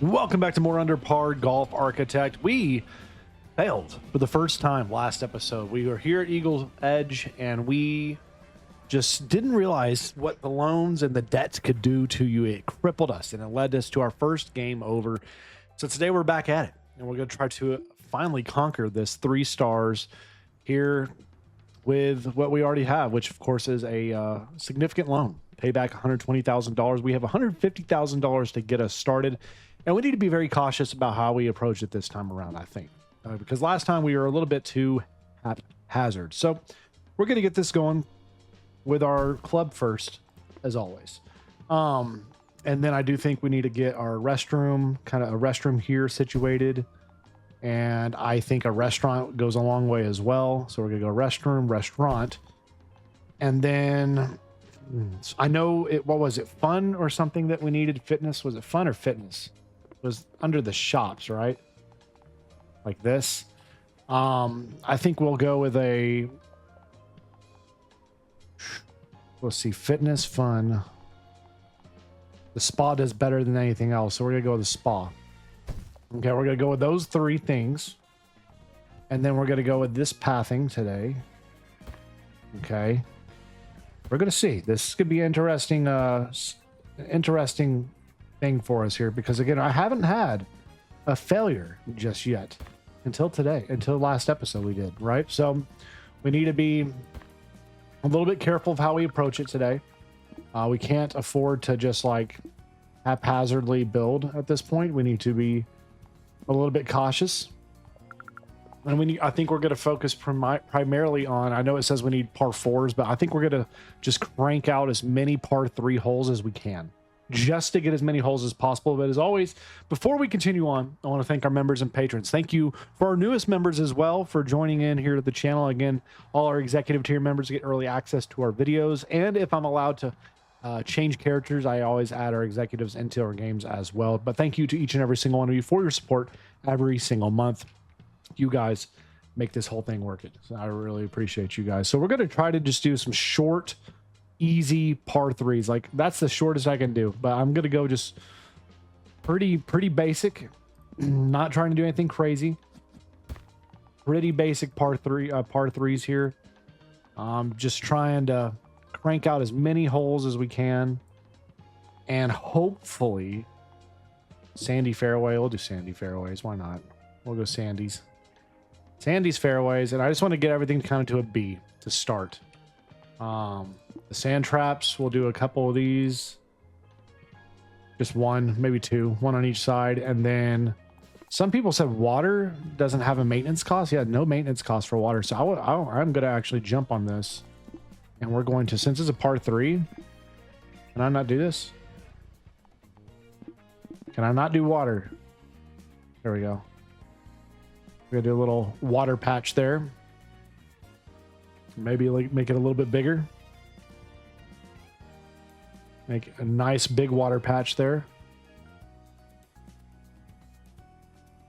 Welcome back to more Under Par Golf Architect. We failed for the first time last episode. We were here at Eagle's Edge and we just didn't realize what the loans and the debts could do to you. It crippled us and it led us to our first game over. So today we're back at it and we're going to try to finally conquer this 3 stars here with what we already have, which of course is a significant loan. Pay back $120,000. We have $150,000 to get us started. And we need to be very cautious about how we approach it this time around, I think, because last time we were a little bit too haphazard. So we're going to get this going with our club first, as always. And then I do think we need to get our restroom, kind of a restroom here situated. And I think a restaurant goes a long way as well. So we're going to go restroom, restaurant. And then I know what was it? Fun or something that we needed? Fitness? Was it fun or fitness? Was under the shops, right? Like this. I think we'll go with a, let's see, fitness, fun. The spa does better than anything else, so we're gonna go with the spa. Okay, we're gonna go with those 3 things, and then we're gonna go with this pathing today. Okay, we're gonna see. This could be interesting. Interesting thing for us here, because again, I haven't had a failure just yet until today, until last episode we did, right? So we need to be a little bit careful of how we approach it today. We can't afford to just like haphazardly build at this point. We need to be a little bit cautious, and I think we're going to focus primarily on, I know it says we need par 4s, but I think we're going to just crank out as many par 3 holes as we can, just to get as many holes as possible. But as always, before we continue on, I want to thank our members and patrons. Thank you for our newest members as well for joining in here to the channel. Again, all our executive tier members get early access to our videos, and if I'm allowed to change characters, I always add our executives into our games as well. But thank you to each and every single one of you for your support every single month. You guys make this whole thing work. So I really appreciate you guys. So we're going to try to just do some short, easy par 3s. Like, that's the shortest I can do, but I'm gonna go just pretty basic, not trying to do anything crazy. Pretty basic par 3s here. Just trying to crank out as many holes as we can, and hopefully sandy fairway. We'll do sandy fairways, why not? We'll go sandy's fairways. And I just want to get everything kind of to a B to start. The sand traps, we'll do a couple of these, just 1, maybe 2, 1 on each side. And then some people said water doesn't have a maintenance cost. Yeah, no maintenance cost for water. So I'm going to actually jump on this, and we're going to, since it's a par 3, can I not do this? Can I not do water? There we go. We're gonna do a little water patch there. Maybe like make it a little bit bigger. Make a nice big water patch there.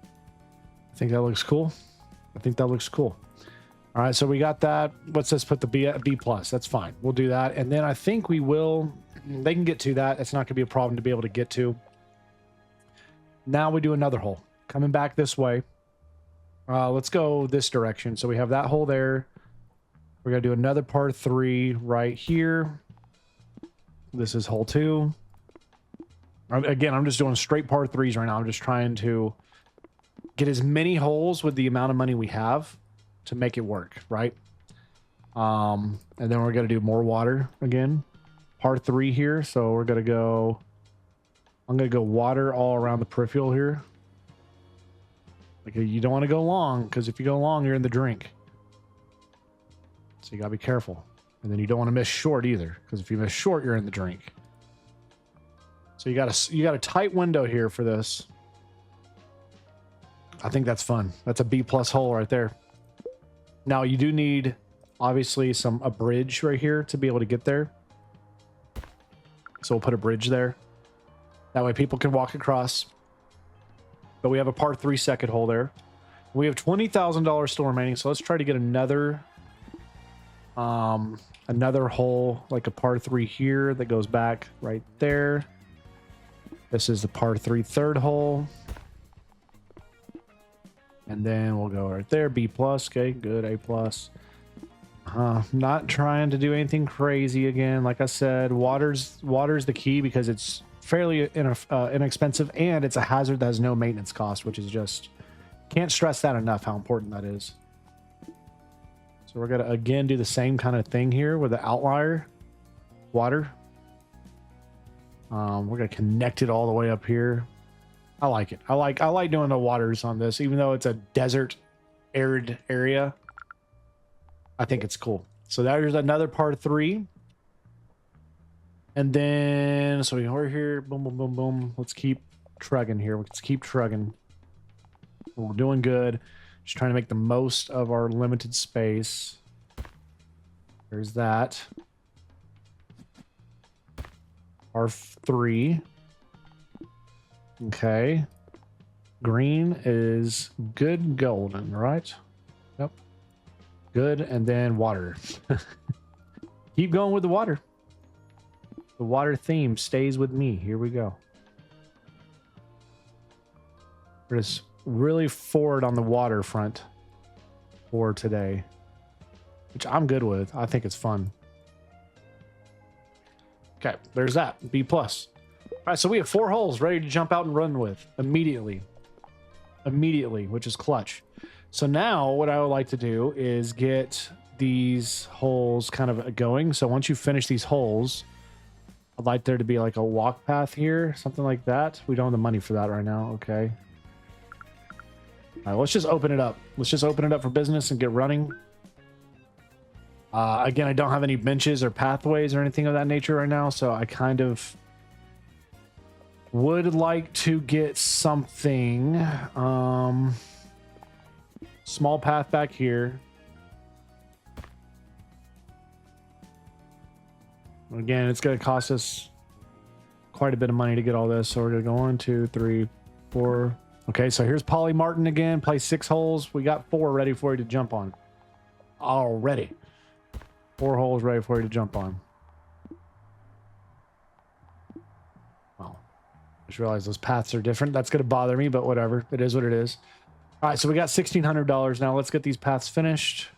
I think that looks cool. I think that looks cool. All right, so we got that. What's this? Put the B plus. That's fine. We'll do that. And then I think we will, they can get to that. It's not gonna be a problem to be able to get to. Now we do another hole. Coming back this way. Let's go this direction. So we have that hole there. We're going to do another par 3 right here. This is hole 2. Again, I'm just doing straight par 3s right now. I'm just trying to get as many holes with the amount of money we have to make it work, right? And then we're going to do more water again. Par 3 here. So we're going to go, I'm going to go water all around the peripheral here. Like, you don't want to go long, because if you go long, you're in the drink. So you gotta be careful. And then you don't want to miss short either, because if you miss short, you're in the drink. So you got a tight window here for this. I think that's fun. That's a B plus hole right there. Now you do need, obviously, a bridge right here to be able to get there. So we'll put a bridge there. That way people can walk across. But we have a par 3 second hole there. We have $20,000 still remaining, so let's try to get another hole, like a par 3 here that goes back right there. This is the par 3 third hole. And then we'll go right there. B plus. Okay, good. A plus. Not trying to do anything crazy again. Like I said, water's the key because it's fairly inexpensive and it's a hazard that has no maintenance cost, which is just, can't stress that enough how important that is. So we're gonna again do the same kind of thing here with the outlier water. We're gonna connect it all the way up here. I like it. I like doing the waters on this, even though it's a desert, arid area. I think it's cool. So there's another par 3. And then, so we're here. Boom, boom, boom, boom. Let's keep trugging here. Let's keep trugging. We're doing good. Just trying to make the most of our limited space. There's that. Par 3. Okay. Green is good golden, right? Yep. Good, and then water. Keep going with the water. The water theme stays with me. Here we go. We're just really forward on the water front for today, which I'm good with. I think it's fun. Okay, there's that. B plus. All right, so we have 4 holes ready to jump out and run with immediately, which is clutch. So now what I would like to do is get these holes kind of going. So once you finish these holes, I'd like there to be like a walk path here, something like that. We don't have the money for that right now. Okay. All right, let's just open it up. Let's just open it up for business and get running. Again, I don't have any benches or pathways or anything of that nature right now, so I kind of would like to get something. Small path back here. Again, it's going to cost us quite a bit of money to get all this. So we're going to go 1, 2, 3, 4. Okay, so here's Polly Martin again. Play 6 holes. We got 4 ready for you to jump on. Already. 4 holes ready for you to jump on. Oh, I just realized those paths are different. That's going to bother me, but whatever. It is what it is. All right, so we got $1,600 now. Let's get these paths finished.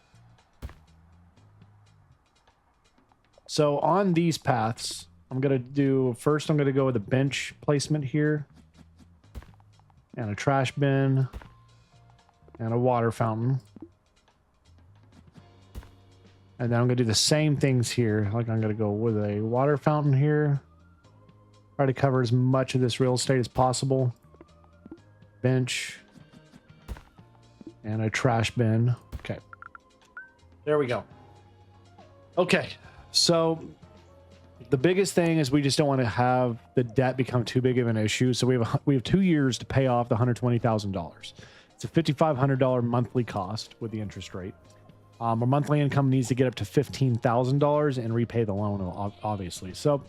So on these paths, I'm going to do, first I'm going to go with a bench placement here. And a trash bin. And a water fountain. And then I'm going to do the same things here. Like I'm going to go with a water fountain here. Try to cover as much of this real estate as possible. Bench. And a trash bin. Okay. There we go. Okay. So the biggest thing is we just don't want to have the debt become too big of an issue. So we have 2 years to pay off the $120,000. It's a $5,500 monthly cost with the interest rate. Our monthly income needs to get up to $15,000 and repay the loan, obviously. So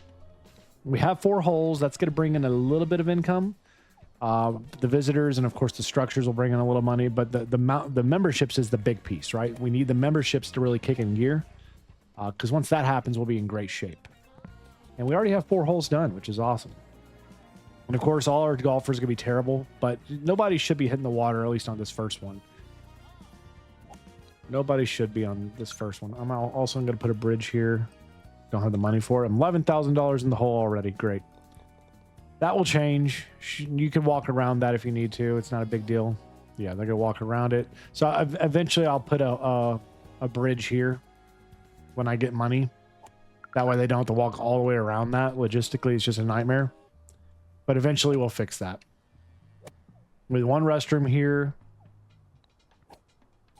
we have 4 holes. That's going to bring in a little bit of income. The visitors and of course the structures will bring in a little money, but the memberships is the big piece, right? We need the memberships to really kick in gear, because once that happens, we'll be in great shape. And we already have 4 holes done, which is awesome. And of course, all our golfers are gonna be terrible, but nobody should be hitting the water, at least on this first one. Nobody should be on this first one. I'm also going to put a bridge here. Don't have the money for it. I'm $11,000 in the hole already. Great. That will change. You can walk around that if you need to. It's not a big deal. Yeah, they're going to walk around it. So eventually I'll put a bridge here when I get money. That way they don't have to walk all the way around that. Logistically, it's just a nightmare. But eventually we'll fix that. With 1 restroom here.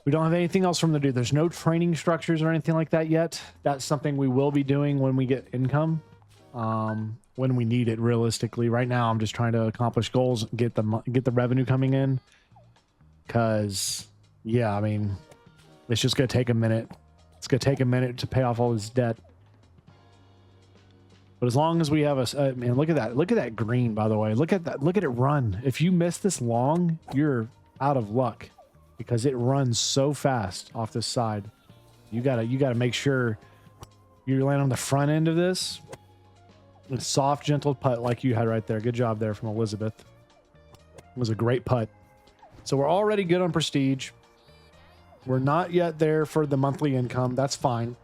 We don't have anything else for them to do. There's no training structures or anything like that yet. That's something we will be doing when we get income, when we need it realistically. Right now, I'm just trying to accomplish goals, get the revenue coming in. Because, yeah, I mean, it's just going to take a minute. It's going to take a minute to pay off all this debt. But as long as we have a, man, look at that. Look at that green, by the way. Look at that. Look at it run. If you miss this long, you're out of luck. Because it runs so fast off this side. You gotta make sure you land on the front end of this. A soft, gentle putt like you had right there. Good job there from Elizabeth. It was a great putt. So we're already good on prestige. We're not yet there for the monthly income. That's fine.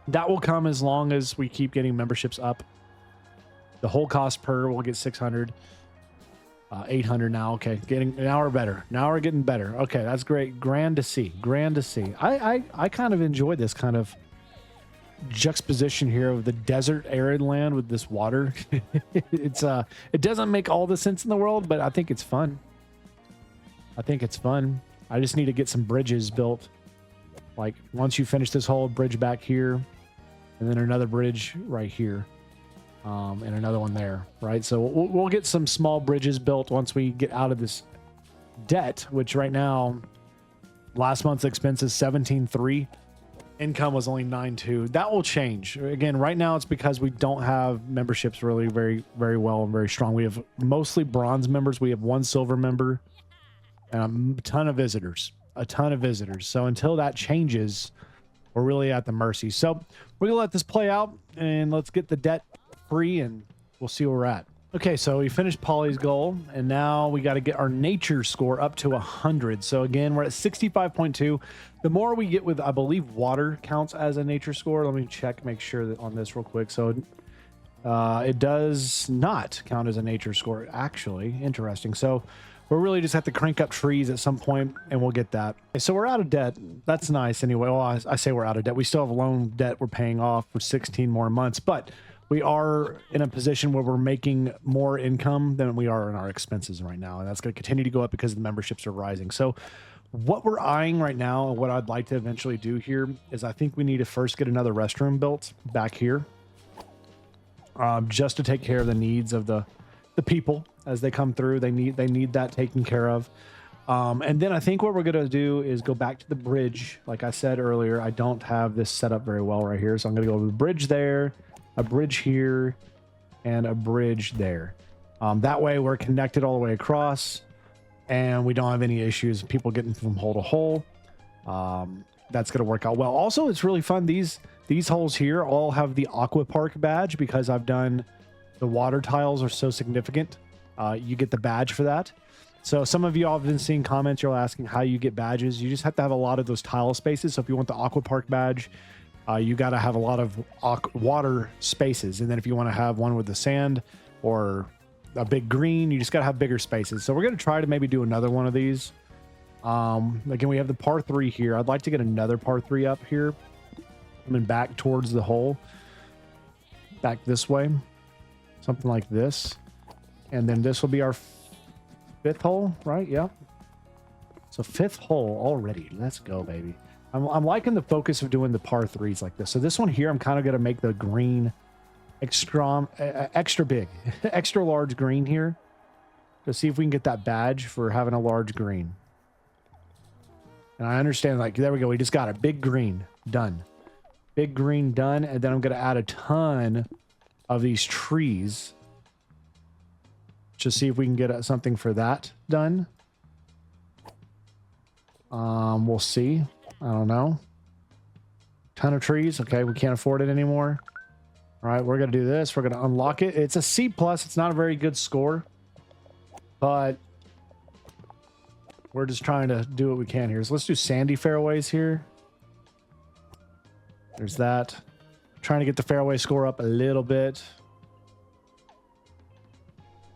That will come as long as we keep getting memberships up. The whole cost per will get 600. 800 now. Okay, now we're better. Now we're getting better. Okay, that's great. Grand to see. Grand to see. I kind of enjoy this kind of juxtaposition here of the desert arid land with this water. It doesn't make all the sense in the world, but I think it's fun. I think it's fun. I just need to get some bridges built. Like once you finish this whole bridge back here, and then another bridge right here. And another one there, right? So we'll get some small bridges built once we get out of this debt, which right now, last month's expense is 17.3. Income was only 9.2. That will change. Again, right now it's because we don't have memberships really very, very well and very strong. We have mostly bronze members. We have one silver member and a ton of visitors. So until that changes, we're really at the mercy. So we're gonna let this play out and let's get the debt free and we'll see where we're at. Okay, so we finished Polly's goal and now we got to get our nature score up to 100. So again, we're at 65.2. The more we get with, I believe water counts as a nature score. Let me check, make sure that on this real quick. So it does not count as a nature score, actually. Interesting. So we'll really just have to crank up trees at some point and we'll get that. Okay, so we're out of debt. That's nice anyway. Well, I say we're out of debt. We still have a loan debt we're paying off for 16 more months, but we are in a position where we're making more income than we are in our expenses right now. And that's going to continue to go up because the memberships are rising. So what we're eyeing right now and what I'd like to eventually do here is I think we need to first get another restroom built back here, just to take care of the needs of the people as they come through. They need that taken care of. And then I think what we're going to do is go back to the bridge. Like I said earlier, I don't have this set up very well right here. So I'm going to go to the bridge there, a bridge here, and a bridge there. That way we're connected all the way across and we don't have any issues people getting from hole to hole. That's going to work out well. Also, it's really fun. These holes here all have the Aqua Park badge because I've done the water tiles are so significant. You get the badge for that. So some of you all have been seeing comments. You're asking how you get badges. You just have to have a lot of those tile spaces. So if you want the Aqua Park badge, you got to have a lot of water spaces. And then if you want to have one with the sand or a big green, you just got to have bigger spaces. So we're going to try to maybe do another one of these. Again, we have the par 3 here. I'd like to get another par 3 up here. Coming back towards the hole. Back this way. Something like this. And then this will be our 5th hole, right? Yeah. So 5th hole already. Let's go, baby. I'm liking the focus of doing the par 3s like this. So this one here, I'm kind of going to make the green extra big, extra large green here to see if we can get that badge for having a large green. And I understand, like, there we go. We just got a big green done. Big green done. And then I'm going to add a ton of these trees to see if we can get something for that done. We'll see. I don't know. Ton of trees. Okay, we can't afford it anymore. All right, we're going to do this. We're going to unlock it. It's a C+. It's not a very good score. But we're just trying to do what we can here. So let's do sandy fairways here. There's that. Trying to get the fairway score up a little bit.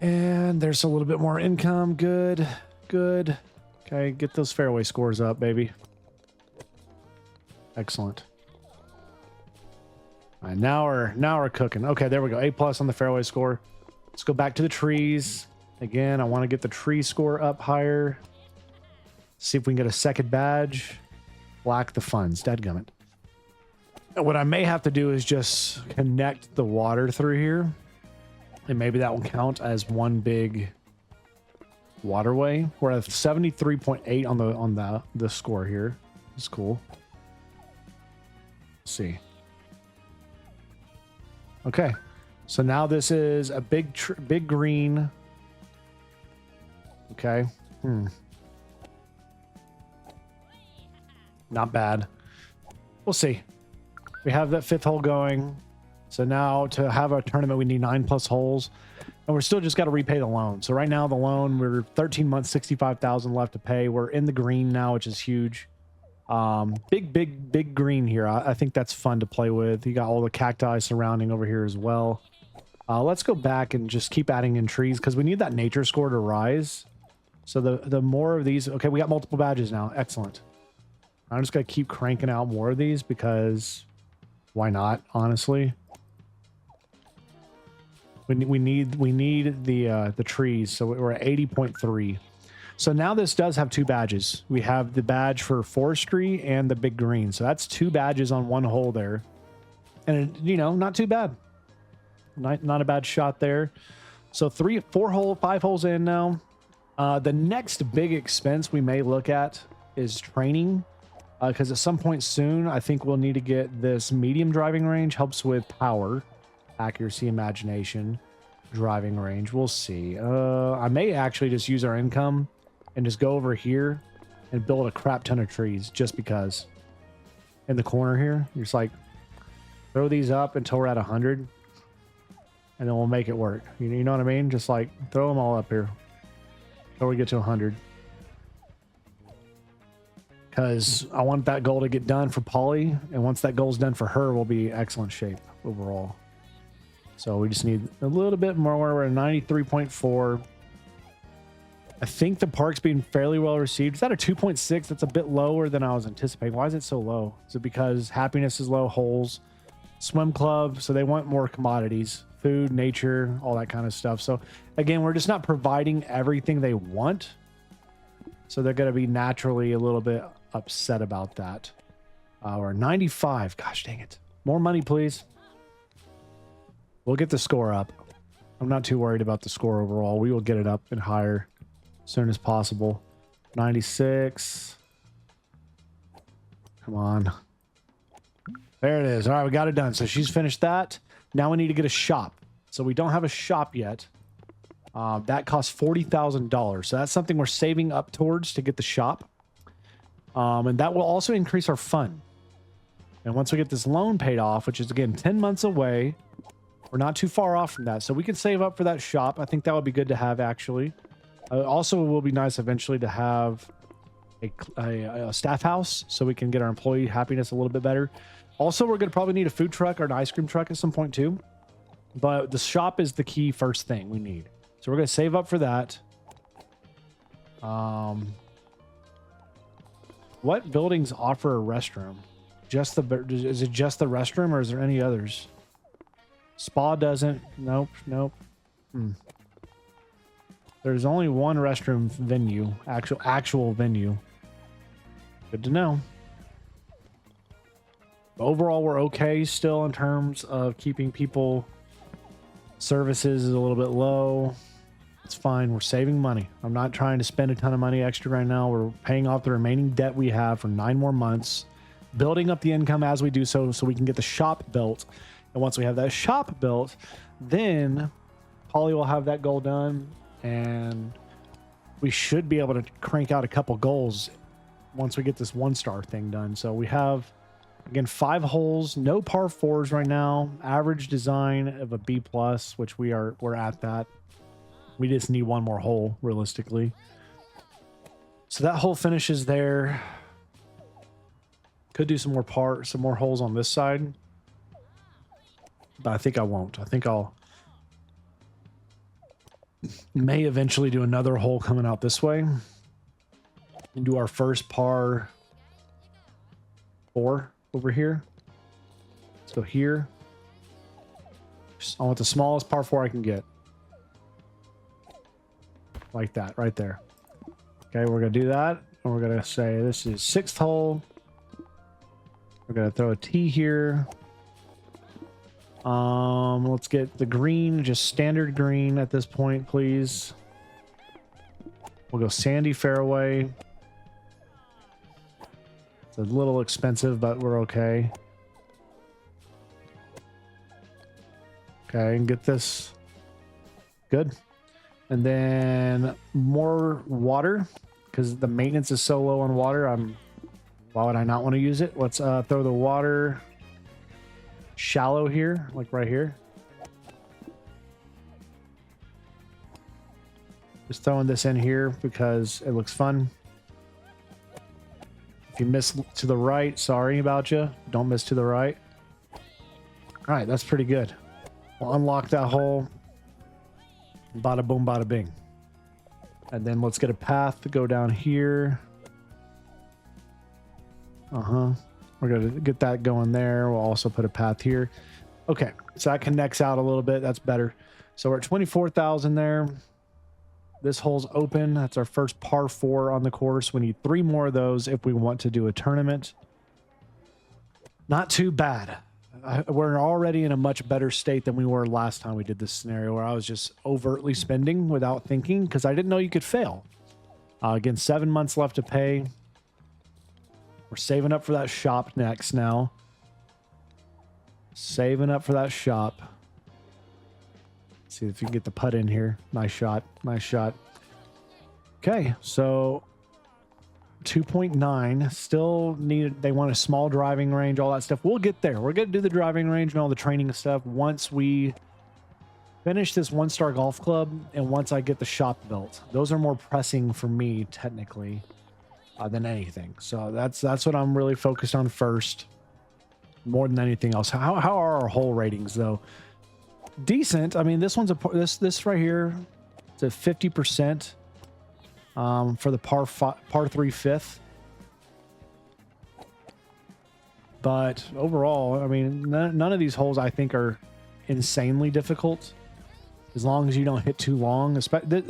And there's a little bit more income. Good. Good. Okay, get those fairway scores up, baby. Excellent. All right, now we're cooking. Okay, there we go. A+ on the fairway score. Let's go back to the trees. Again, I want to get the tree score up higher. See if we can get a second badge. Black the funds. Dadgummit. What I may have to do is just connect the water through here. And maybe that will count as one big waterway. We're at 73.8 on the score here. It's cool. Let's see. Okay. So now this is a big green. Okay. Not bad. We'll see. We have that 5th hole going. So now to have a tournament, we need 9+ holes, and we're still just got to repay the loan. So right now the loan, we're 13 months, 65,000 left to pay. We're in the green now, which is huge. Big green here. I think that's fun to play with. You got all the cacti surrounding over here as well. Let's go back and just keep adding in trees because we need that nature score to rise. So the more of these, okay, we got multiple badges now. Excellent. I'm just gonna keep cranking out more of these because why not? Honestly, we need the trees. So we're at 80.3. So now this does have 2 badges. We have the badge for forestry and the big green. So that's 2 badges on one hole there, and you know, not too bad. Not a bad shot there. So 5 holes in now. The next big expense we may look at is training, because at some point soon, I think we'll need to get this medium driving range. Helps with power, accuracy, imagination, driving range. We'll see. I may actually just use our income and just go over here and build a crap ton of trees just because. In the corner here, you're just like, throw these up until we're at 100. And then we'll make it work. You know what I mean? Just like throw them all up here until we get to 100. Because I want that goal to get done for Polly. And once that goal's done for her, we'll be excellent shape overall. So we just need a little bit more. We're at 93.4. I think the park's being fairly well received. Is that a 2.6? That's a bit lower than I was anticipating. Why is it so low? Is it because happiness is low, holes, swim club? So they want more commodities. Food, nature, all that kind of stuff. So again, we're just not providing everything they want. So they're going to be naturally a little bit upset about that. We're 95. Gosh dang it. More money, please. We'll get the score up. I'm not too worried about the score overall. We will get it up and higher as soon as possible. 96. Come on. There it is. All right, we got it done. So she's finished that. Now we need to get a shop. So we don't have a shop yet. That costs $40,000. So that's something we're saving up towards to get the shop. And that will also increase our fund. And once we get this loan paid off, which is again 10 months away, we're not too far off from that. So we can save up for that shop. I think that would be good to have actually. Also, it will be nice eventually to have a staff house so we can get our employee happiness a little bit better. Also, we're going to probably need a food truck or an ice cream truck at some point too. But the shop is the key first thing we need. So we're going to save up for that. What buildings offer a restroom? Is it just the restroom or is there any others? Spa doesn't. Nope. There's only one restroom venue. Actual venue. Good to know. Overall, we're okay still in terms of keeping people. Services is a little bit low. It's fine. We're saving money. I'm not trying to spend a ton of money extra right now. We're paying off the remaining debt we have for 9 more months, building up the income as we do so we can get the shop built. And once we have that shop built, then Polly will have that goal done, and we should be able to crank out a couple goals once we get this 1-star thing done. So we have, again, 5 holes, no par 4s right now, average design of a B+, which we're at that. We just need 1 more hole realistically. So that hole finishes there. Could do some more holes on this side, but I think I won't. I think I'll may eventually do another hole coming out this way and do our first par 4 over here. So here, I want the smallest par 4 I can get. Like that, right there. Okay, we're going to do that. And we're going to say this is 6th hole. We're going to throw a tee here. Let's get the green, just standard green at this point, please. We'll go sandy fairway. It's a little expensive, but we're okay. Okay, and get this. Good. And then more water, because the maintenance is so low on water. Why would I not want to use it? Let's throw the water shallow here, like right here. Just throwing this in here because it looks fun. If you miss to the right, sorry about you. Don't miss to the right. All right, that's pretty good. We'll unlock that hole. Bada boom, bada bing. And then let's get a path to go down here. We're going to get that going there. We'll also put a path here. Okay, so that connects out a little bit. That's better. So we're at 24,000 there. This hole's open. That's our first par 4 on the course. We need 3 more of those if we want to do a tournament. Not too bad. We're already in a much better state than we were last time we did this scenario, where I was just overtly spending without thinking because I didn't know you could fail. Again, 7 months left to pay. We're saving up for that shop next now. Saving up for that shop. See if you can get the putt in here. Nice shot. Nice shot. Okay, so 2.9. Still need. They want a small driving range, all that stuff. We'll get there. We're going to do the driving range and all the training stuff once we finish this 1-star golf club and once I get the shop built. Those are more pressing for me, technically, than anything. So that's what I'm really focused on first, more than anything else. How are our hole ratings, though? Decent. I mean, this one's this right here, it's a 50% for the par 3 fifth. But overall, I mean, none of these holes I think are insanely difficult, as long as you don't hit too long.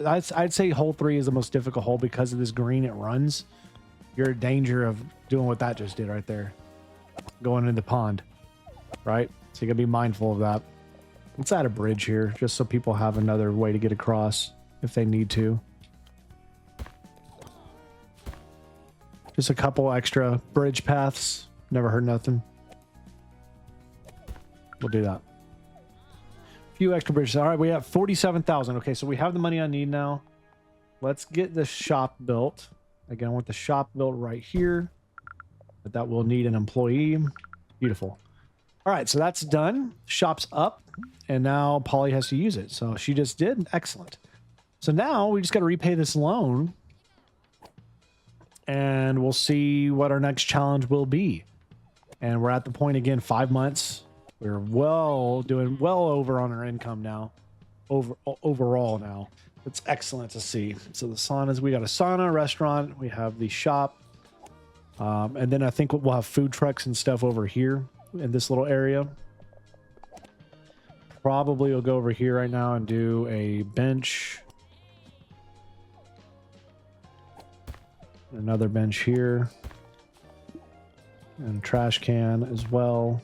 I'd say hole 3 is the most difficult hole because of this green it runs. You're in danger of doing what that just did right there, going into the pond, right? So you gotta be mindful of that. Let's add a bridge here, just so people have another way to get across if they need to. Just a couple extra bridge paths. Never heard nothing. We'll do that. A few extra bridges. All right, we have 47,000. Okay, so we have the money I need now. Let's get the shop built. Again, I want the shop built right here. But that will need an employee. Beautiful. All right, so that's done. Shop's up. And now Polly has to use it. So she just did. Excellent. So now we just got to repay this loan. And we'll see what our next challenge will be. And we're at the point again, 5 months. We're doing well over on our income now. Overall now. It's excellent to see. So the saunas, we got a sauna, restaurant. We have the shop. And then I think we'll have food trucks and stuff over here in this little area. Probably we'll go over here right now and do a bench. Another bench here. And a trash can as well.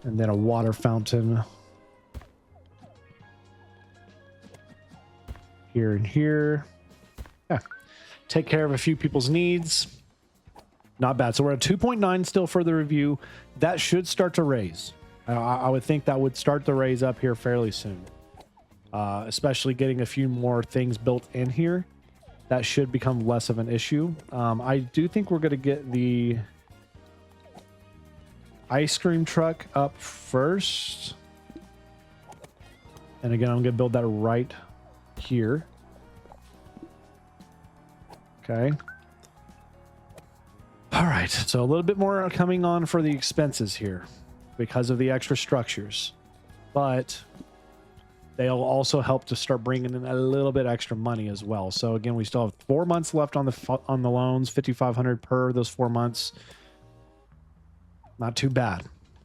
And then a water fountain. Here and here. Yeah. Take care of a few people's needs. Not bad. So we're at 2.9 still for the review. That should start to raise. I would think that would start to raise up here fairly soon. Especially getting a few more things built in here. That should become less of an issue. I do think we're going to get the ice cream truck up first. And again, I'm going to build that right here. Okay. All right, so a little bit more coming on for the expenses here because of the extra structures, but they'll also help to start bringing in a little bit extra money as well. So again, we still have 4 months left on the loans, 5,500 per those 4 months. Not too bad.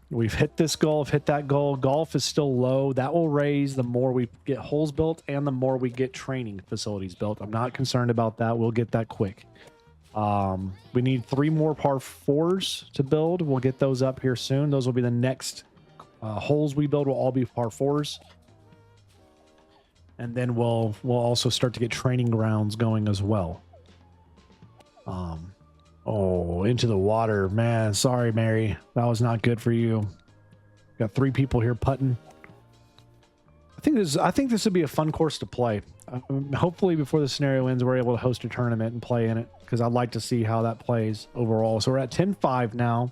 We've hit this goal, hit that goal. Golf is still low. That will raise the more we get holes built and the more we get training facilities built. I'm not concerned about that. We'll get that quick. We need 3 more par 4s to build. We'll get those up here soon. Those will be the next holes we build will all be par 4s. And then we'll also start to get training grounds going as well. Oh, into the water, man. Sorry, Mary. That was not good for you. Got 3 people here putting. I think this would be a fun course to play. Hopefully before the scenario ends, we're able to host a tournament and play in it, because I'd like to see how that plays overall. So we're at 10-5 now.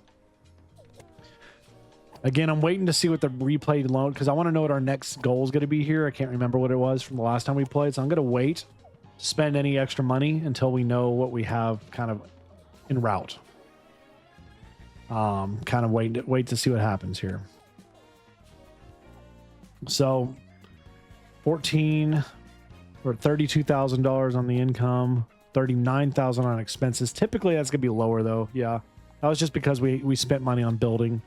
Again, I'm waiting to see what the replayed loan, because I want to know what our next goal is going to be here. I can't remember what it was from the last time we played, so I'm going to wait to spend any extra money until we know what we have kind of en route. Kind of wait to see what happens here. So 14 or $32,000 on the income, 39,000 on expenses. Typically that's gonna be lower though. Yeah, that was just because we spent money on building,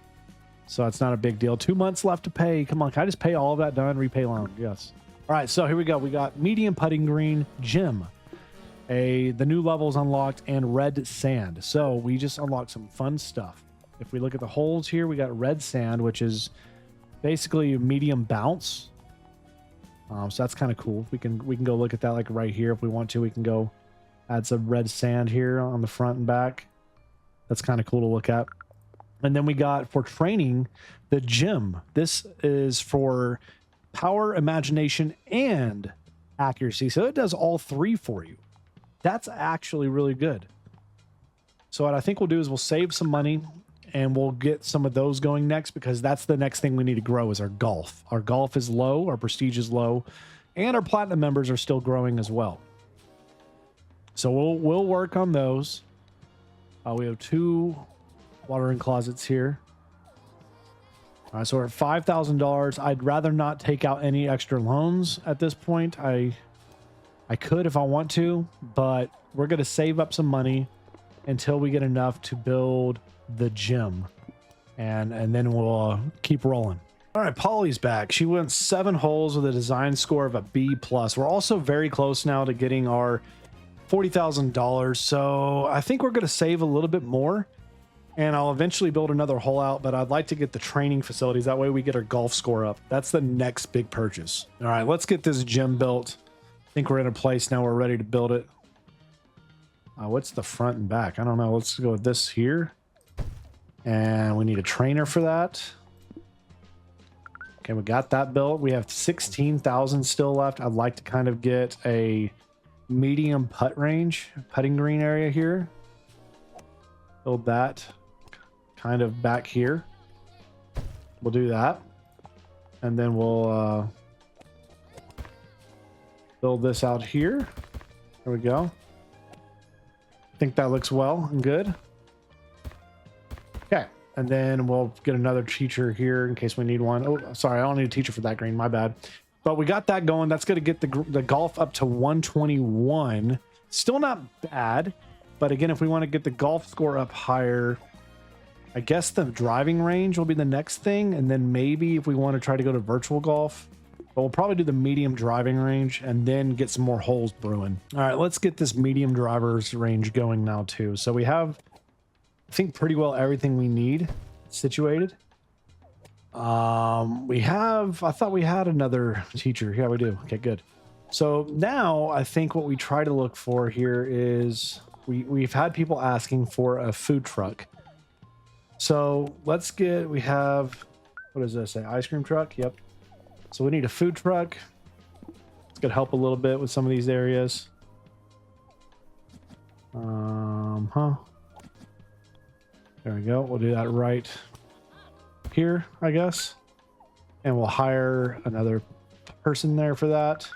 so it's not a big deal. 2 months left to pay. Come on, can I just pay all of that done? Repay loan. Yes. All right, so here we go. We got medium putting green, gym, the new levels unlocked, and red sand. So we just unlocked some fun stuff. If we look at the holes here, we got red sand, which is basically medium bounce. So that's kind of cool. We can go look at that like right here if we want to. We can go add some red sand here on the front and back. That's kind of cool to look at. And then we got, for training, the gym. This is for power, imagination, and accuracy. So it does all three for you. That's actually really good. So what I think we'll do is we'll save some money and we'll get some of those going next, because that's the next thing we need to grow is our golf. Our golf is low, our prestige is low, and our platinum members are still growing as well. So we'll work on those. We have 2 watering closets here. All right, so we're at $5,000. I'd rather not take out any extra loans at this point. I could if I want to, but we're going to save up some money until we get enough to build the gym, and then we'll keep rolling. All right, Polly's back. She went 7 holes with a design score of a B+. We're also very close now to getting our $40,000, so I think we're going to save a little bit more, and I'll eventually build another hole out, but I'd like to get the training facilities. That way we get our golf score up. That's the next big purchase. All right, let's get this gym built. I think we're in a place now. We're ready to build it. What's the front and back? I don't know. Let's go with this here. And we need a trainer for that. Okay, we got that built. We have 16,000 still left. I'd like to kind of get a medium putting green area here. Build that kind of back here. We'll do that. And then we'll build this out here. There we go. I think that looks well and good. Okay, and then we'll get another teacher here in case we need one. Oh, sorry, I don't need a teacher for that green. My bad. But we got that going. That's going to get the golf up to 121. Still not bad. But again, if we want to get the golf score up higher, I guess the driving range will be the next thing. And then maybe if we want to try to go to virtual golf, but we'll probably do the medium driving range and then get some more holes brewing. All right, let's get this medium driver's range going now too. So we have, I think, pretty well everything we need situated. I thought we had another teacher. Yeah, we do. Okay, good. So now I think what we try to look for here is we've had people asking for a food truck. So we have, what does this say? Ice cream truck? Yep. So we need a food truck. It's gonna help a little bit with some of these areas. There we go. We'll do that right here, I guess. And we'll hire another person there for that.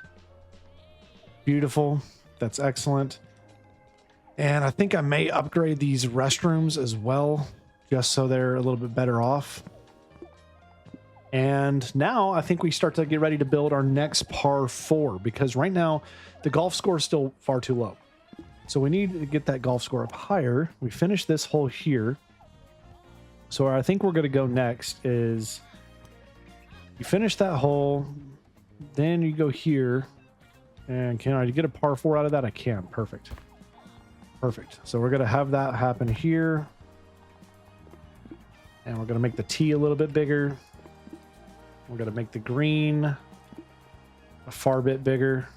Beautiful. That's excellent. And I think I may upgrade these restrooms as well, just so they're a little bit better off. And now I think we start to get ready to build our next par 4, because right now the golf score is still far too low. So we need to get that golf score up higher. We finish this hole here. So where I think we're going to go next is you finish that hole, then you go here. And can I get a par 4 out of that? I can. Perfect. Perfect. So we're going to have that happen here. And we're going to make the tee a little bit bigger. We're going to make the green a far bit bigger.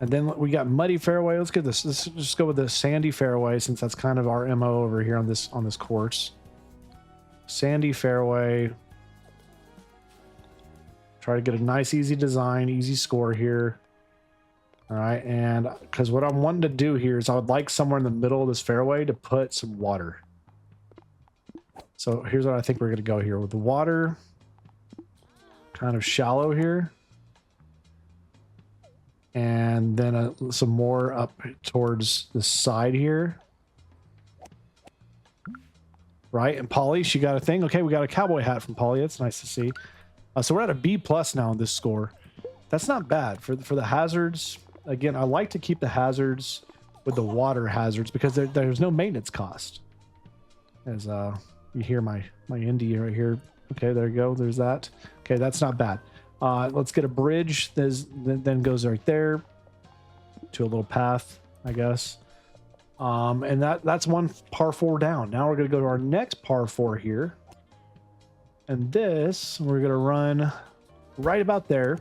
And then we got muddy fairway. Let's get this. Let's just go with the sandy fairway, since that's kind of our MO over here on this course. Sandy fairway. Try to get a nice, easy design, easy score here. All right, and because what I'm wanting to do here is I would like somewhere in the middle of this fairway to put some water. So here's what I think we're going to go here with the water. Kind of shallow here. And then some more up towards the side here. Right, and Polly, she got a thing. Okay, we got a cowboy hat from Polly. That's nice to see. So we're at a B plus now in this score. That's not bad for the hazards. Again, I like to keep the hazards with the water hazards because there's no maintenance cost. As you hear my Indy right here. Okay, there you go. There's that. Okay, that's not bad. Let's get a bridge. Then goes right there to a little path, I guess. And that's one par 4 down. Now we're going to go to our next par 4 here. And this, we're going to run right about there.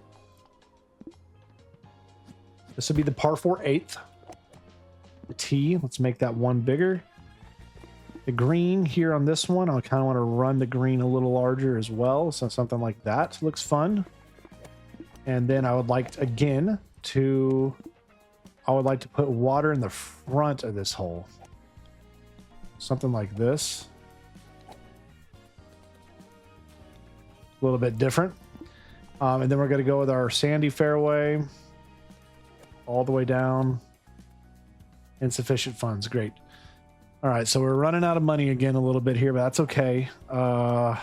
This would be the par 4 8th. The tee, let's make that one bigger. The green here on this one, I kind of want to run the green a little larger as well. So something like that looks fun. And then I would like, again, I would like to put water in the front of this hole. Something like this. A little bit different. And then we're going to go with our sandy fairway. All the way down. Insufficient funds. Great. All right, so we're running out of money again a little bit here, but that's okay. We're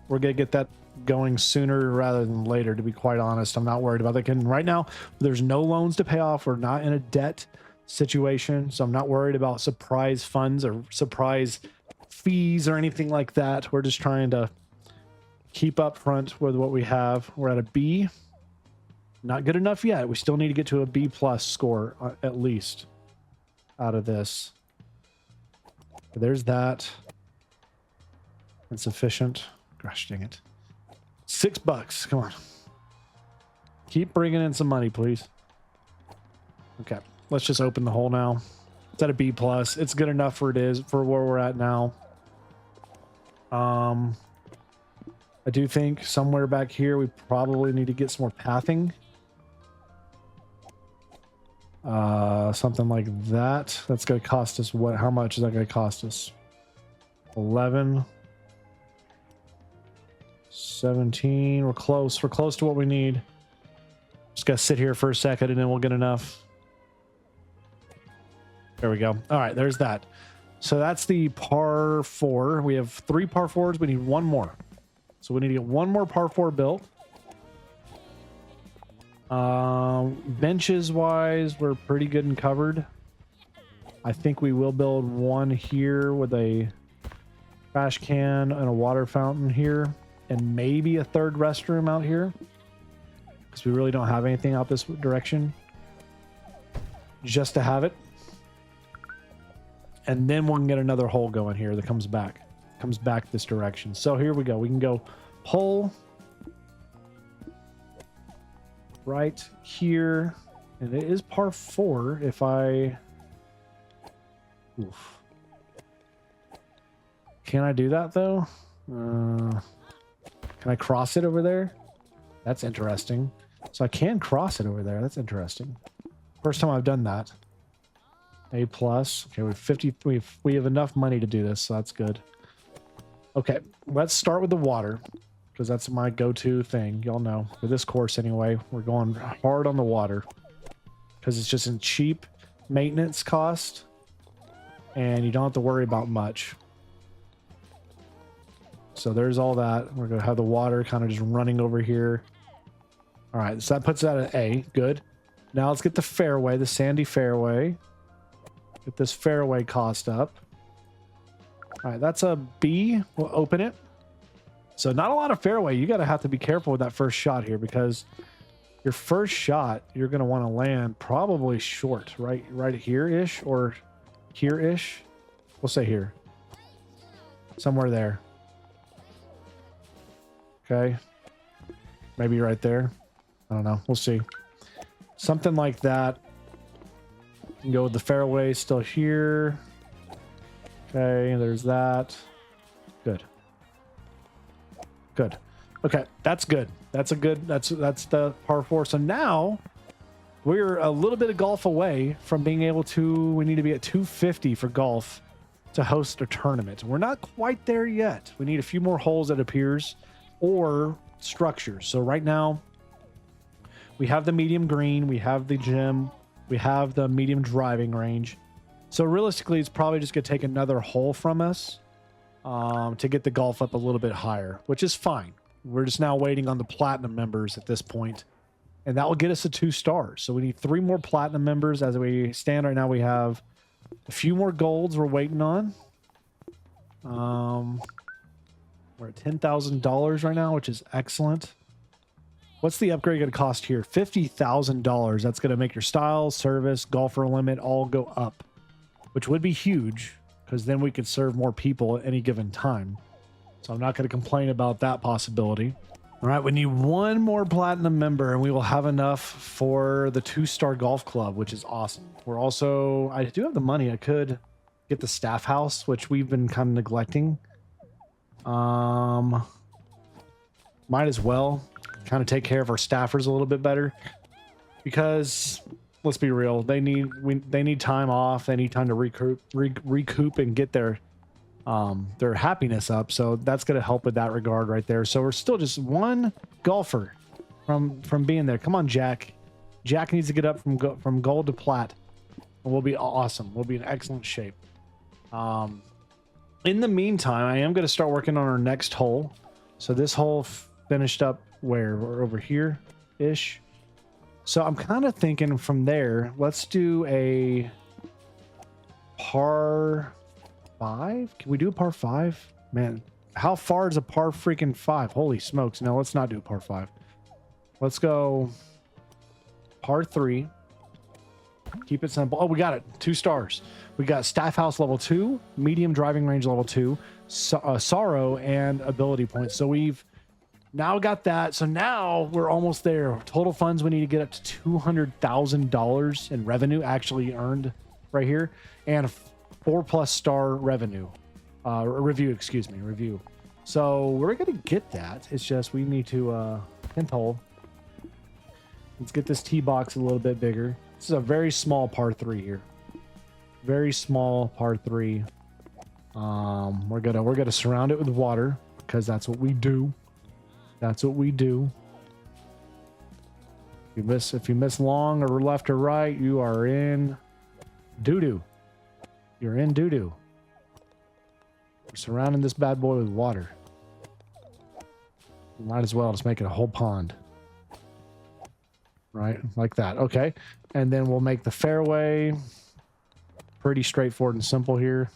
going to get that going sooner rather than later, to be quite honest. I'm not worried about that. And right now, there's no loans to pay off. We're not in a debt situation, so I'm not worried about surprise funds or surprise fees or anything like that. We're just trying to keep up front with what we have. We're at a B. Not good enough yet. We still need to get to a B plus score at least out of this. There's that. Insufficient. Gosh dang it. $6. Come on. Keep bringing in some money, please. Okay. Let's just open the hole now. It's at a B plus. It's good enough for where we're at now. I do think somewhere back here we probably need to get some more pathing. Something like that. That's going to cost us what? How much is that going to cost us? 11. 17. We're close. We're close to what we need. Just got to sit here for a second and then we'll get enough. There we go. All right, there's that. So that's the par 4. We have 3 par 4s. We need one more. So we need to get one more par 4 built. Benches wise, we're pretty good and covered. I think we will build one here with a trash can and a water fountain here, and maybe a third restroom out here, because we really don't have anything out this direction, just to have it. And then we'll get another hole going here that comes back this direction. So here we go. We can go hole right here, and it is par 4 if I... Oof. Can I do that though? Can I cross it over there? That's interesting. So I can cross it over there. That's interesting. First time I've done that. A plus. Okay, we're 50. We have enough money to do this, so that's good. Okay, let's start with the water, because that's my go-to thing. Y'all know, for this course anyway, we're going hard on the water because it's just a cheap maintenance cost and you don't have to worry about much. So there's all that. We're gonna have the water kind of just running over here. All right, so that puts that at A. Good. Now let's get the fairway, the sandy fairway. Get this fairway cost up. All right, that's a B. We'll open it. So not a lot of fairway. You gotta have to be careful with that first shot here, because your first shot you're gonna want to land probably short, right here-ish or here-ish. We'll say here, somewhere there. Okay, maybe right there. I don't know. We'll see. Something like that. You can go with the fairway still here. Okay, there's that. Good. Good. Okay, that's good. That's a good, that's the par 4. So now we're a little bit of golf away from being able to, we need to be at 250 for golf to host a tournament. We're not quite there yet. We need a few more holes, it appears, or structures. So right now we have the medium green, we have the gym, we have the medium driving range. So realistically, it's probably just going to take another hole from us to get the golf up a little bit higher, which is fine. We're just now waiting on the platinum members at this point, and that will get us to 2 stars. So we need 3 more platinum members. As we stand right now, we have a few more golds we're waiting on. We're at $10,000 right now, which is excellent. What's the upgrade going to cost here? $50,000. That's going to make your style, service, golfer limit all go up, which would be huge because then we could serve more people at any given time. So I'm not going to complain about that possibility. All right, we need 1 more platinum member and we will have enough for the 2-star golf club, which is awesome. We're also, I do have the money. I could get the staff house, which we've been kind of neglecting. Might as well kind of take care of our staffers a little bit better, because let's be real, they need time off. They need time to recoup and get their happiness up. So that's going to help with that regard right there. So we're still just 1 golfer from being there. Come on, Jack. Jack needs to get up from gold to plat, and we'll be awesome. We'll be in excellent shape. In the meantime, I am going to start working on our next hole. So this hole finished up where we're over here ish. So I'm kind of thinking from there, let's do a par 5. Can we do a par 5? Man, how far is a par freaking 5? Holy smokes. No, let's not do a par 5. Let's go par 3. Keep it simple. Oh, we got it. 2 stars. We got staff house level 2, medium driving range level 2, sorrow, and ability points. So we've now got that. So now we're almost there. Total funds, we need to get up to $200,000 in revenue actually earned right here, and 4+ star revenue review. So we're gonna get that. It's just we need to 10th hole. Let's get this tee box a little bit bigger. This is a very small par 3 here. Very small par 3. We're gonna surround it with water because that's what we do. That's what we do. If you miss long or left or right, you are in doo-doo. You're in doo-doo. We're surrounding this bad boy with water. Might as well just make it a whole pond. Right? Like that. Okay. And then we'll make the fairway pretty straightforward and simple here.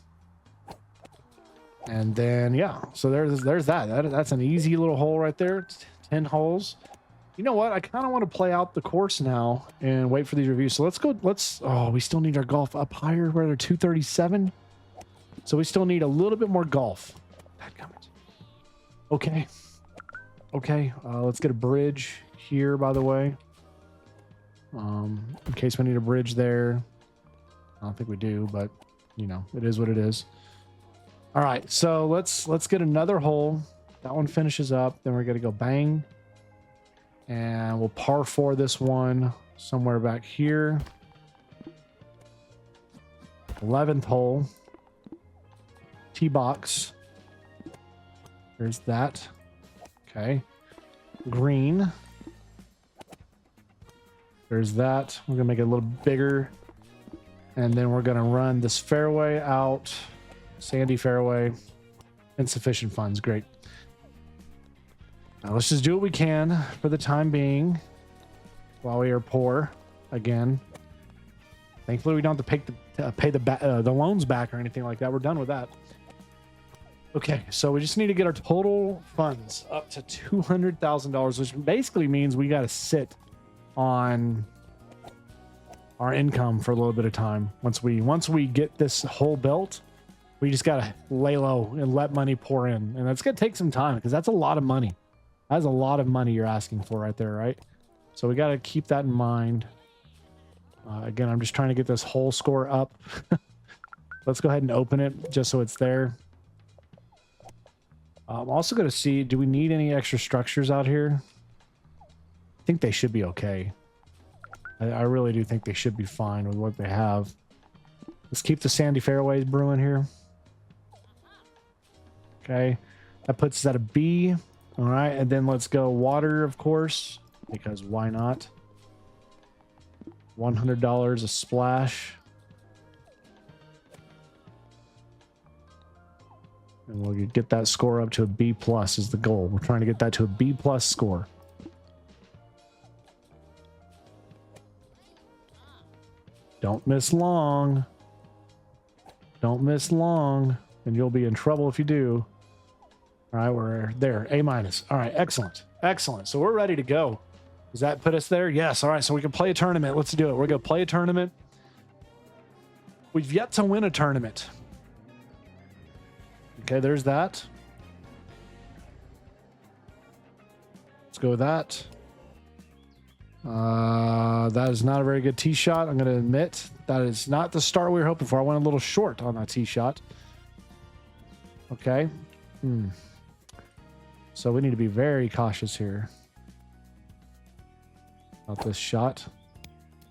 And then, yeah. So there's that. That's an easy little hole right there. 10 holes. You know what? I kind of want to play out the course now and wait for these reviews. So let's go. Oh, we still need our golf up higher. Where they're 237. So we still need a little bit more golf. Okay. Okay. Let's get a bridge here, by the way. In case we need a bridge there. I don't think we do, but you know, it is what it is. All right. So let's get another hole. That one finishes up. Then we're going to go bang. And we'll par 4 this one somewhere back here. 11th hole. Tee box. There's that. Okay. Green. There's that. We're going to make it a little bigger. And then we're going to run this fairway out. Sandy fairway. Insufficient funds. Great. Now let's just do what we can for the time being while we are poor again. Thankfully, we don't have to pay the loans back or anything like that. We're done with that. Okay, so we just need to get our total funds up to $200,000, which basically means we got to sit on our income for a little bit of time. Once we get this whole built, we just got to lay low and let money pour in. And that's going to take some time because that's a lot of money. That's a lot of money you're asking for right there, right? So we got to keep that in mind. Again, I'm just trying to get this whole score up. Let's go ahead and open it just so it's there. I'm also going to see, do we need any extra structures out here? think they should be okay. I really do think they should be fine with what they have. Let's keep the sandy fairways brewing here. Okay, that puts us at a B. All right, and then let's go water, of course, because why not? $100 a splash. And we'll get that score up to a B plus is the goal. We're trying to get that to a B plus score. Don't miss long. Don't miss long, and you'll be in trouble if you do. All right, we're there. A minus. All right, excellent. Excellent. So we're ready to go. Does that put us there? Yes. All right, so we can play a tournament. Let's do it. We're going to play a tournament. We've yet to win a tournament. Okay, there's that. Let's go with that. That is not a very good tee shot. I'm going to admit that is not the start we were hoping for. I went a little short on that tee shot. Okay. So we need to be very cautious here about this shot.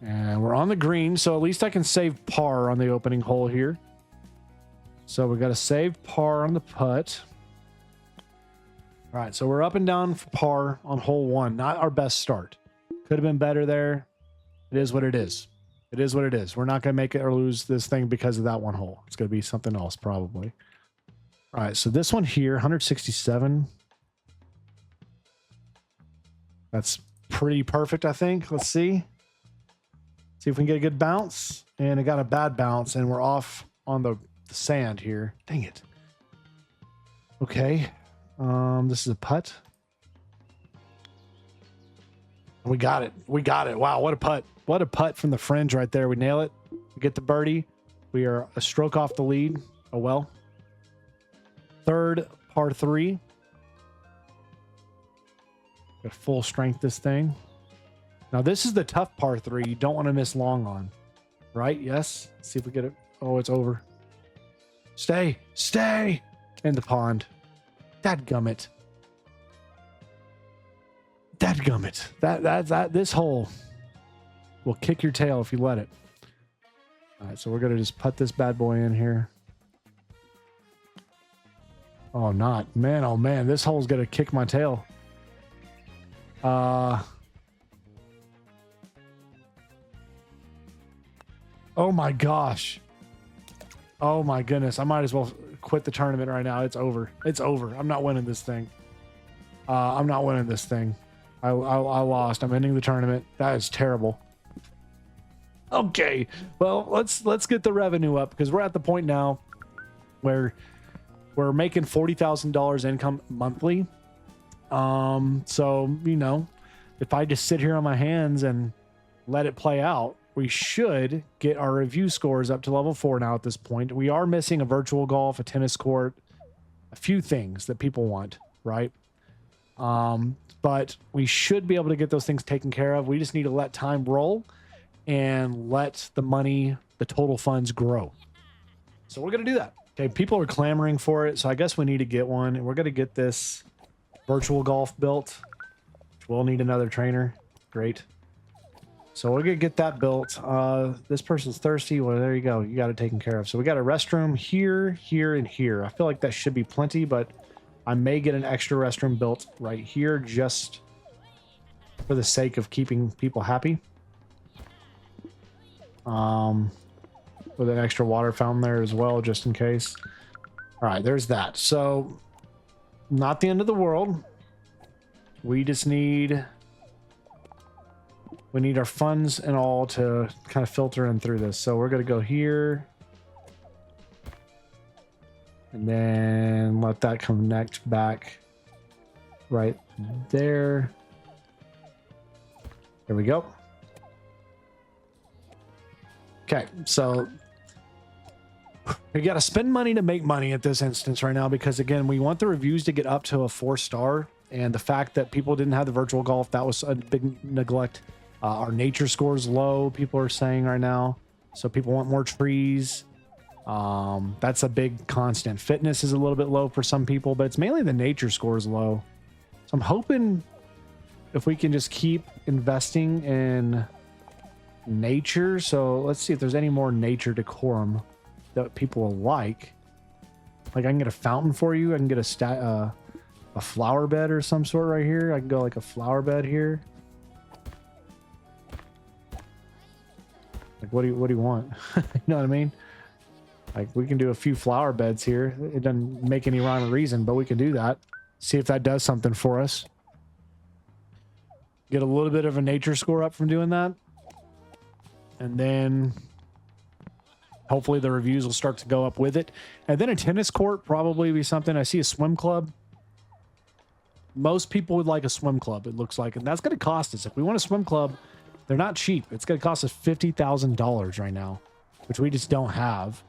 And we're on the green, so at least I can save par on the opening hole here. So we got to save par on the putt. All right, so we're up and down for par on hole 1. Not our best start. Could have been better there. It is what it is. It is what it is. We're not going to make it or lose this thing because of that one hole. It's going to be something else probably. All right, so this one here, 167. That's pretty perfect, I think. Let's see. See if we can get a good bounce. And it got a bad bounce, and we're off on the sand here. Dang it. Okay. This is a putt. We got it. We got it. Wow, what a putt. What a putt from the fringe right there. We nail it. We get the birdie. We are a stroke off the lead. Oh, well. Third par 3. Got full strength this thing. Now, this is the tough par 3. You don't want to miss long on. Right? Yes. Let's see if we get it. Oh, it's over. Stay. Stay in the pond. Dadgummit. Dadgummit. That this hole will kick your tail if you let it. All right, so we're gonna just put this bad boy in here. Oh, not man. Oh man, this hole's gonna kick my tail. Oh my gosh. Oh my goodness. I might as well quit the tournament right now. It's over. It's over. I'm not winning this thing. I'm not winning this thing. I lost. I'm ending the tournament. That is terrible. Okay. Well, let's get the revenue up because we're at the point now where we're making $40,000 income monthly. So, you know, if I just sit here on my hands and let it play out, we should get our review scores up to level 4 now at this point. We are missing a virtual golf, a tennis court, a few things that people want, right? But we should be able to get those things taken care of. We just need to let time roll and let the money, the total funds grow. So we're going to do that. Okay, people are clamoring for it, so I guess we need to get one. And we're going to get this virtual golf built. We'll need another trainer. Great. So we're going to get that built. This person's thirsty. Well, there you go. You got it taken care of. So we got a restroom here, here, and here. I feel like that should be plenty, but I may get an extra restroom built right here just for the sake of keeping people happy. With an extra water fountain there as well, just in case. All right, there's that. So not the end of the world. We just need... We need our funds and all to kind of filter in through this. So we're going to go here. And then let that connect back right there. There we go. Okay, so we got to spend money to make money at this instance right now because, again, we want the reviews to get up to a 4-star. And the fact that people didn't have the virtual golf, that was a big neglect. Our nature score is low, people are saying right now. So people want more trees. That's a big constant. Fitness is a little bit low for some people, but it's mainly the nature score is low. So I'm hoping if we can just keep investing in nature. So let's see if there's any more nature decorum that people will like. Like I can get a fountain for you. I can get a flower bed or some sort right here. I can go like a flower bed here. Like what do you want? You know what I mean? Like we can do a few flower beds here. It doesn't make any rhyme or reason, but we can do that. See if that does something for us. Get a little bit of a nature score up from doing that. And then hopefully the reviews will start to go up with it. And then a tennis court probably be something. I see a swim club. Most people would like a swim club, it looks like. And that's going to cost us. If we want a swim club, they're not cheap. It's going to cost us $50,000 right now, which we just don't have.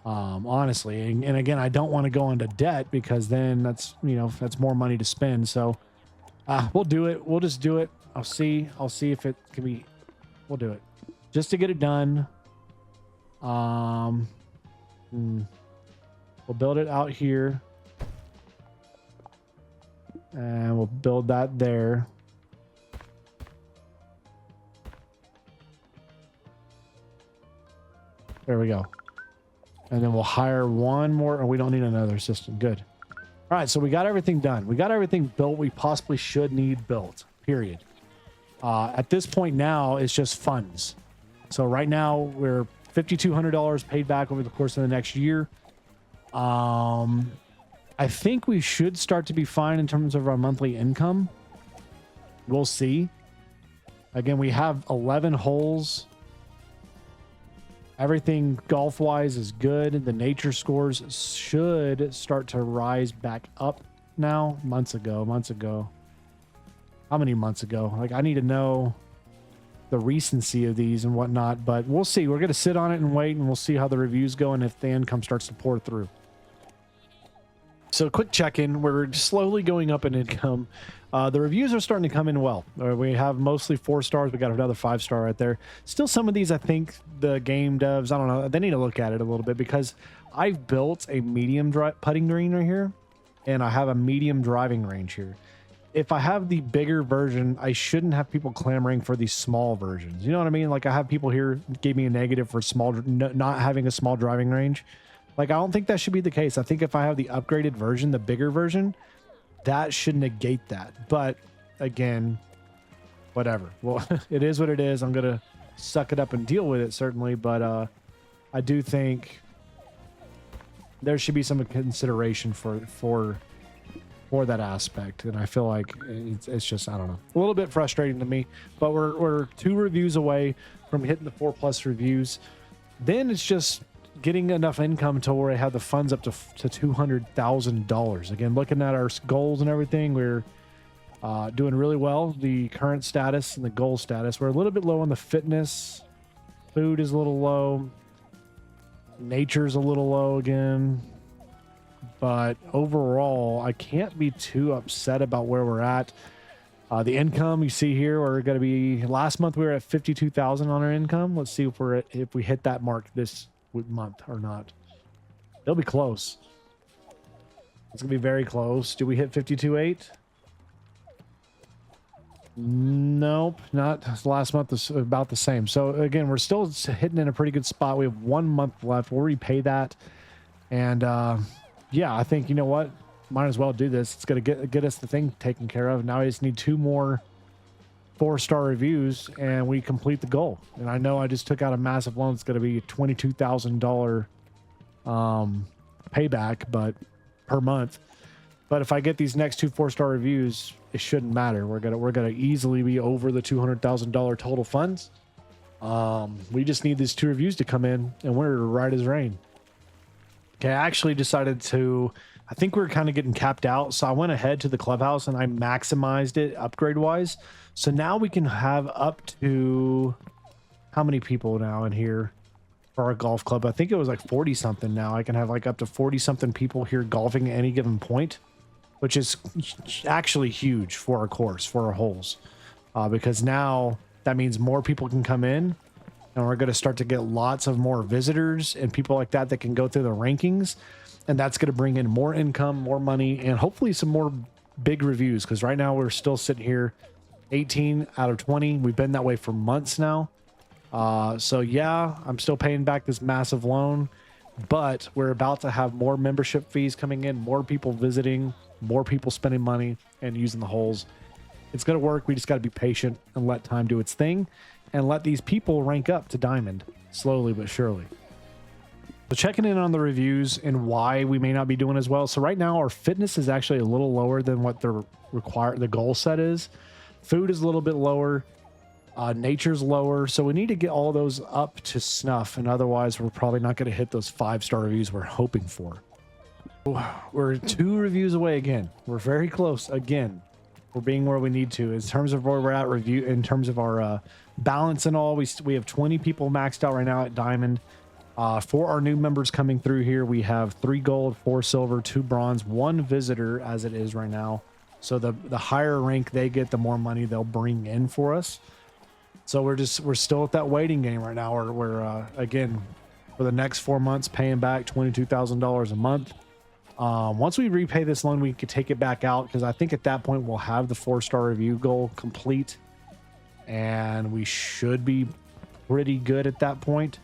Honestly. And again, I don't want to go into debt because then that's, you know, that's more money to spend. So we'll do it. We'll just do it. I'll see if it can be, we'll do it just to get it done. We'll build it out here and we'll build that there. There we go. And then we'll hire one more. Oh, we don't need another assistant. Good. All right. So we got everything done. We got everything built we possibly should need built, period. At this point now, it's just funds. So right now we're $5,200 paid back over the course of the next year. I think we should start to be fine in terms of our monthly income. We'll see. Again, we have 11 holes. Everything golf-wise is good. The nature scores should start to rise back up now. Months ago. How many months ago? Like, I need to know the recency of these and whatnot, but we'll see. We're going to sit on it and wait, and we'll see how the reviews go and if the income starts to pour through. So quick check-in. We're slowly going up in income. The reviews are starting to come in well. We have mostly 4 stars. We got another 5-star right there. Still some of these, I think the game devs, I don't know, they need to look at it a little bit because I've built a medium putting green right here and I have a medium driving range here. If I have the bigger version, I shouldn't have people clamoring for these small versions. You know what I mean? Like I have people here gave me a negative for not having a small driving range. Like, I don't think that should be the case. I think if I have the upgraded version, the bigger version, that should negate that. But again, whatever. Well, it is what it is. I'm going to suck it up and deal with it, certainly. But I do think there should be some consideration for that aspect. And I feel like it's just, I don't know, a little bit frustrating to me. But we're 2 reviews away from hitting the 4+ reviews. Then it's just getting enough income to where I have the funds up to $200,000. Again, looking at our goals and everything, we're doing really well. The current status and the goal status, we're a little bit low on the fitness. Food is a little low. Nature's a little low again. But overall, I can't be too upset about where we're at. The income you see here, we're going to be, last month we were at 52,000 on our income. Let's see if we hit that mark this month or not. It'll be close. It's gonna be very close. Do we hit 52.8? Nope, not. Last month was about the same. So again, we're still hitting in a pretty good spot. We have 1 month left. We'll repay that, and yeah, I think, you know what, might as well do this. It's gonna get us the thing taken care of. Now I just need 2 more 4-star reviews and we complete the goal. And I know I just took out a massive loan. It's going to be a $22,000 payback, but per month. But if I get these next 2 4-star reviews, it shouldn't matter. We're gonna easily be over the $200,000 total funds. We just need these 2 reviews to come in, and we're right as rain. Okay, I actually decided to. I think we were kind of getting capped out, so I went ahead to the clubhouse and I maximized it upgrade wise. So now we can have up to, how many people now in here for our golf club? I think it was like 40 something now. I can have like up to 40 something people here golfing at any given point, which is actually huge for our course, for our holes, because now that means more people can come in, and we're going to start to get lots of more visitors and people like that can go through the rankings. And that's going to bring in more income, more money, and hopefully some more big reviews. Because right now we're still sitting here 18 out of 20. We've been that way for months now. So yeah, I'm still paying back this massive loan, but we're about to have more membership fees coming in, more people visiting, more people spending money and using the holes. It's going to work. We just got to be patient and let time do its thing and let these people rank up to diamond slowly but surely. So checking in on the reviews and why we may not be doing as well. So right now our fitness is actually a little lower than what the goal set is. Food is a little bit lower. Nature's lower. So we need to get all those up to snuff. And otherwise we're probably not going to hit those 5-star reviews we're hoping for. We're 2 reviews away again. We're very close again. We're being where we need to in terms of where we're at review, in terms of our balance and all. We have 20 people maxed out right now at diamond. For our new members coming through here, we have 3 gold, 4 silver, 2 bronze, 1 visitor as it is right now. So the higher rank they get, the more money they'll bring in for us. So we're still at that waiting game right now. We're again, for the next 4 months, paying back $22,000 a month. Once we repay this loan, we could take it back out, because I think at that point we'll have the 4-star review goal complete, and we should be pretty good at that point.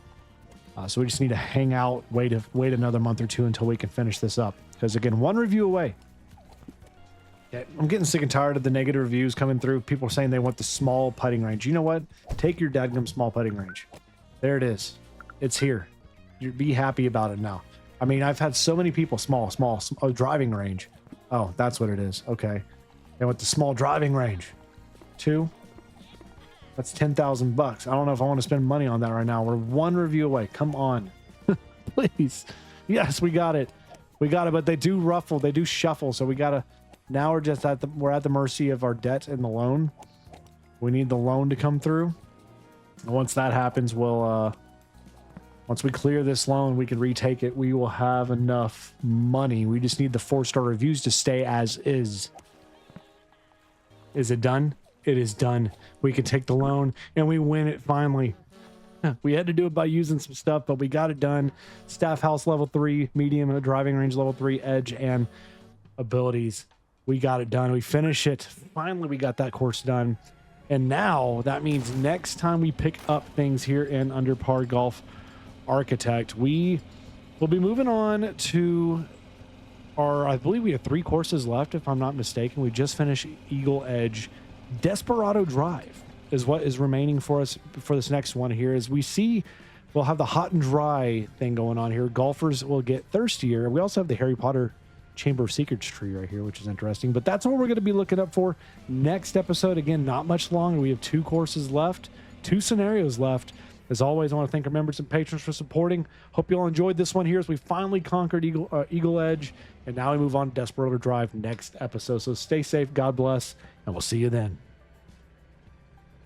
So we just need to hang out, wait another month or 2 until we can finish this up. Because again, 1 review away. Yeah, I'm getting sick and tired of the negative reviews coming through. People saying they want the small putting range. You know what? Take your dadgum small putting range. There it is. It's here. You be happy about it now. I mean, I've had so many people, small driving range. Oh, that's what it is. Okay. They want the small driving range. 2. That's 10,000 bucks. I don't know if I want to spend money on that right now. We're 1 review away. Come on. Please. Yes, we got it. We got it, but they do ruffle. They do shuffle. So we got to, now we're just at the mercy of our debt and the loan. We need the loan to come through. And once that happens, once we clear this loan, we can retake it. We will have enough money. We just need the 4-star reviews to stay as is. Is it done? It is done. We can take the loan and we win it finally. We had to do it by using some stuff, but we got it done. Staff house level 3, medium driving range level 3, edge and abilities. We got it done. We finished it. Finally, we got that course done. And now that means next time we pick up things here in Under Par Golf Architect, we will be moving on to our, I believe we have 3 courses left, if I'm not mistaken. We just finished Eagle Edge. Desperado Drive is what is remaining for us for this next one here. As we see, we'll have the hot and dry thing going on here. Golfers will get thirstier. We also have the Harry Potter Chamber of Secrets tree right here, which is interesting. But that's what we're going to be looking up for next episode. Again, not much longer. We have 2 courses left, 2 scenarios left. As always, I want to thank our members and patrons for supporting. Hope you all enjoyed this one here as we finally conquered Eagle Edge. And now we move on to Desperado Drive next episode. So stay safe. God bless. And we'll see you then.